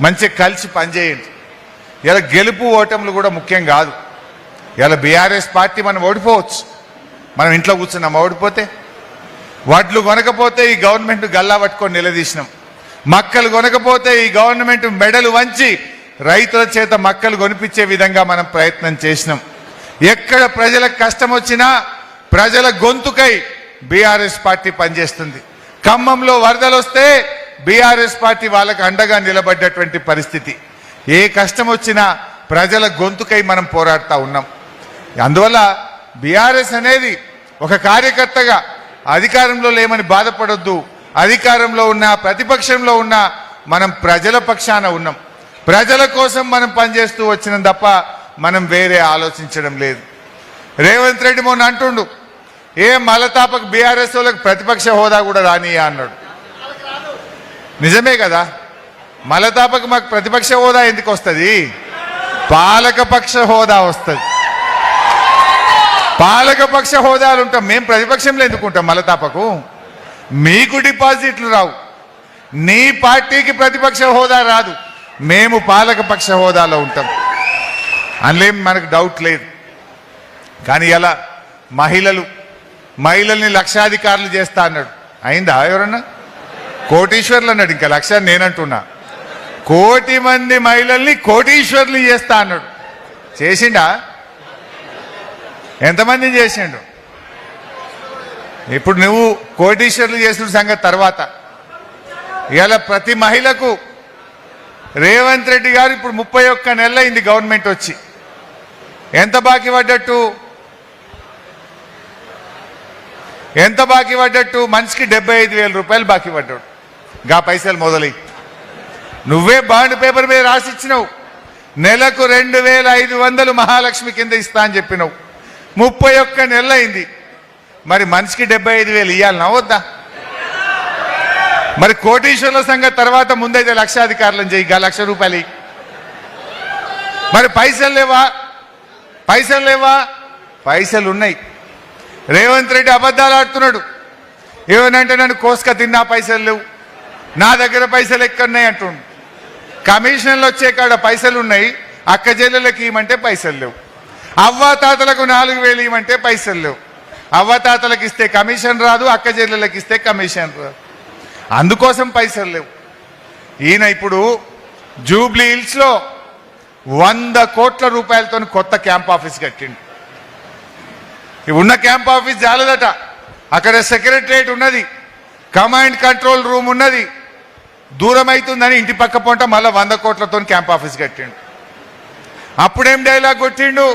మంచిగా కలిసి పనిచేయండి. ఇలా గెలుపు ఓటములు కూడా ముఖ్యం కాదు. ఇలా బీఆర్ఎస్ పార్టీ మనం ఓడిపోవచ్చు, మనం ఇంట్లో కూర్చున్నాం. ఓడిపోతే వడ్లు కొనకపోతే ఈ గవర్నమెంట్ గల్లా పట్టుకొని నిలదీసినాం. మక్కలు కొనకపోతే ఈ గవర్నమెంట్ మెడలు వంచి రైతుల చేత మక్కలు కొనిపించే విధంగా మనం ప్రయత్నం చేసినాం. ఎక్కడ ప్రజలకు కష్టం వచ్చినా ప్రజల గొంతుకై బీఆర్ఎస్ పార్టీ పనిచేస్తుంది. ఖమ్మంలో వరదలు వస్తే బీఆర్ఎస్ పార్టీ వాళ్ళకు అండగా నిలబడ్డటువంటి పరిస్థితి. ఏ కష్టం వచ్చినా ప్రజల గొంతుకై మనం పోరాడుతూ ఉన్నాం. అందువల్ల బీఆర్ఎస్ అనేది ఒక కార్యకర్తగా అధికారంలో లేమని బాధపడొద్దు. అధికారంలో ఉన్న ప్రతిపక్షంలో ఉన్న మనం ప్రజల పక్షాన ఉన్నాం. ప్రజల కోసం మనం పనిచేస్తూ వచ్చినాం తప్ప మనం వేరే ఆలోచించడం లేదు. రేవంత్ రెడ్డి మొన్న అంటుండు, ఏ మలతాపకు బీఆర్ఎస్ వాళ్ళకి ప్రతిపక్ష హోదా కూడా రానియా అన్నాడు. నిజమే కదా, మలతాపకు మాకు ప్రతిపక్ష హోదా ఎందుకు వస్తుంది? పాలకపక్ష హోదా వస్తుంది. పాలకపక్ష హోదాలు ఉంటాం, మేము ప్రతిపక్షంలో ఎందుకుంటాం? మలతాపకు మీకు డిపాజిట్లు రావు, నీ పార్టీకి ప్రతిపక్ష హోదా రాదు, మేము పాలకపక్ష హోదాలో ఉంటాం. అందులో మనకు డౌట్ లేదు. కానీ ఇలా మహిళల్ని లక్షాధికారులు చేస్తా అన్నాడు. అయిందా? ఎవరన్నా కోటీశ్వర్లు అన్నాడు. ఇంకా లక్ష నేనంటున్నా, 1 కోటి మంది మహిళల్ని కోటీశ్వర్లు చేస్తా అన్నాడు. చేసిండా? ఎంతమందిని చేసిండు? ఇప్పుడు నువ్వు కోటీశ్వర్లు చేసిన సంగతి తర్వాత, ఇలా ప్రతి మహిళకు రేవంత్ రెడ్డి గారు ఇప్పుడు 31 నెలలైంది గవర్నమెంట్ వచ్చి. ఎంత బాకీ పడ్డట్టు? మనిషికి 75,000 రూపాయలు బాకీ పడ్డాడు. గా పైసలు మొదలై నువ్వే బాండ్ పేపర్ మీద రాసిచ్చినావు. నెలకు 2,500 మహాలక్ష్మి కింద ఇస్తా అని చెప్పినావు. 31 నెలలైంది. మరి మనిషికి 75,000 ఇవ్వాలన్నా వద్దా? మరి కోటీశ్వర్ల సంగతి తర్వాత ముందైతే లక్షాధికారులను చేయి, గా ₹1,00,000 రూపాయలు. మరి పైసలు లేవా? పైసలు ఉన్నాయి. రేవంత్ రెడ్డి అబద్ధాలు ఆడుతున్నాడు. ఏమనంటే నన్ను కోసుక తిన్నా పైసలు లేవు, నా దగ్గర పైసలు ఎక్కడున్నాయి అంటుండు. కమిషన్లు వచ్చే కాడ పైసలు ఉన్నాయి, అక్క చెల్లెళ్ళకి ఇవ్వమంటే పైసలు లేవు. అవ్వాతాతలకు 4,000 ఇవ్వమంటే పైసలు లేవు. అవ్వాతాతలకు ఇస్తే కమిషన్ రాదు, అక్క చెల్లెళ్ళకి ఇస్తే కమిషన్ రాదు. అందుకోసం పైసలు లేవు. ఈయన ఇప్పుడు జూబ్లీ హిల్స్లో 100 కోట్ల రూపాయలతో కొత్త క్యాంప్ ఆఫీస్ కట్టిండు. ఉన్న క్యాంప్ ఆఫీస్ చాలదట, అక్కడ సెక్రటరియట్ ఉన్నది, కమాండ్ కంట్రోల్ రూమ్ ఉన్నది. దూరం అవుతుందని ఇంటి పక్క పొంట మళ్ళీ 100 కోట్లతో క్యాంప్ ఆఫీస్ కట్టిండు. అప్పుడేం డైలాగ్ కొట్టిండు?